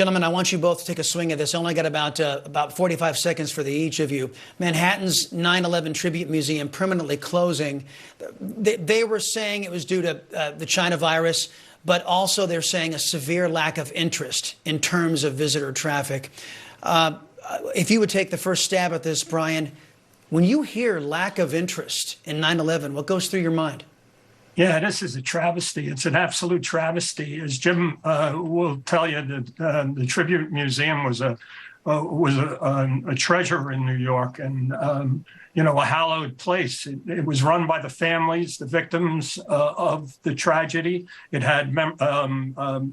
Gentlemen, I want you both to take a swing at this. I only got about 45 seconds for each of you. Manhattan's 9/11 Tribute Museum permanently closing. They were saying it was due to the China virus, but also they're saying a severe lack of interest in terms of visitor traffic. If you would take the first stab at this, Brian, when you hear lack of interest in 9/11, what goes through your mind? Yeah, this is a travesty. It's an absolute travesty. As Jim will tell you, the Tribute Museum was a treasure in New York, and a hallowed place. It was run by the families, the victims of the tragedy. It had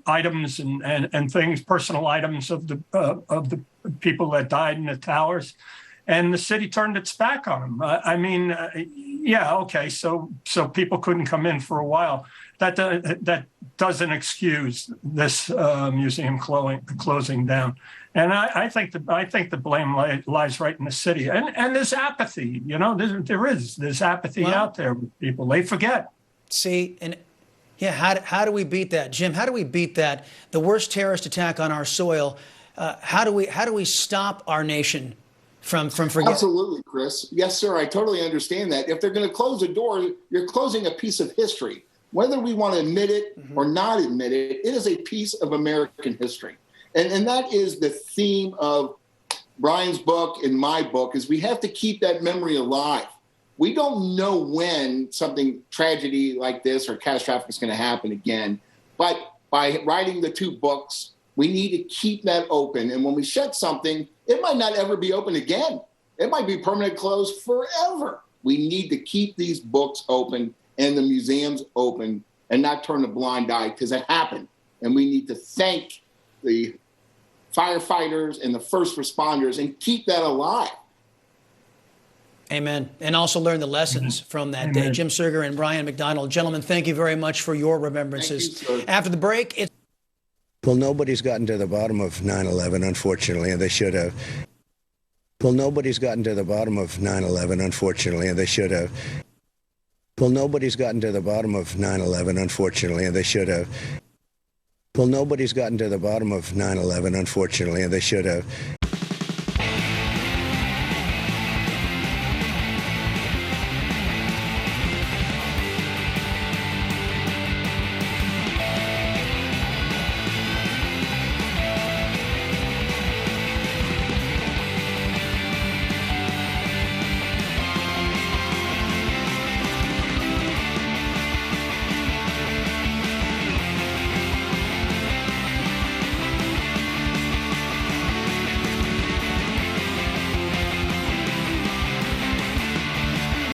items and things, personal items of the people that died in the towers. And the city turned its back on them. Yeah, okay, so people couldn't come in for a while. That doesn't excuse this museum closing down. And I think the blame lies right in the city. And there's apathy. There's apathy out there with people. They forget. See, and yeah, how do we beat that, Jim? How do we beat that? The worst terrorist attack on our soil. How do we stop our nation from forgetting? Absolutely, Chris. Yes, sir. I totally understand that. If they're going to close a door, you're closing a piece of history. Whether we want to admit it or not admit it, it is a piece of American history. And that is the theme of Brian's book and my book, is we have to keep that memory alive. We don't know when something tragedy like this or catastrophic is going to happen again. But by writing the two books, we need to keep that open. And when we shut something, it might not ever be open again. It might be permanent closed forever. We need to keep these books open and the museums open and not turn a blind eye, because it happened. And we need to thank the firefighters and the first responders and keep that alive. Amen. And also learn the lessons from that day. Jim Serger and Brian McDonald. Gentlemen, thank you very much for your remembrances. Thank you, sir. After the break, it's... Well, nobody's gotten to the bottom of 9/11, unfortunately, and they should have. Well, nobody's gotten to the bottom of 9/11, unfortunately, and they should have. Well, nobody's gotten to the bottom of 9/11, unfortunately, and they should have. Well, nobody's gotten to the bottom of 9/11, unfortunately, and they should have.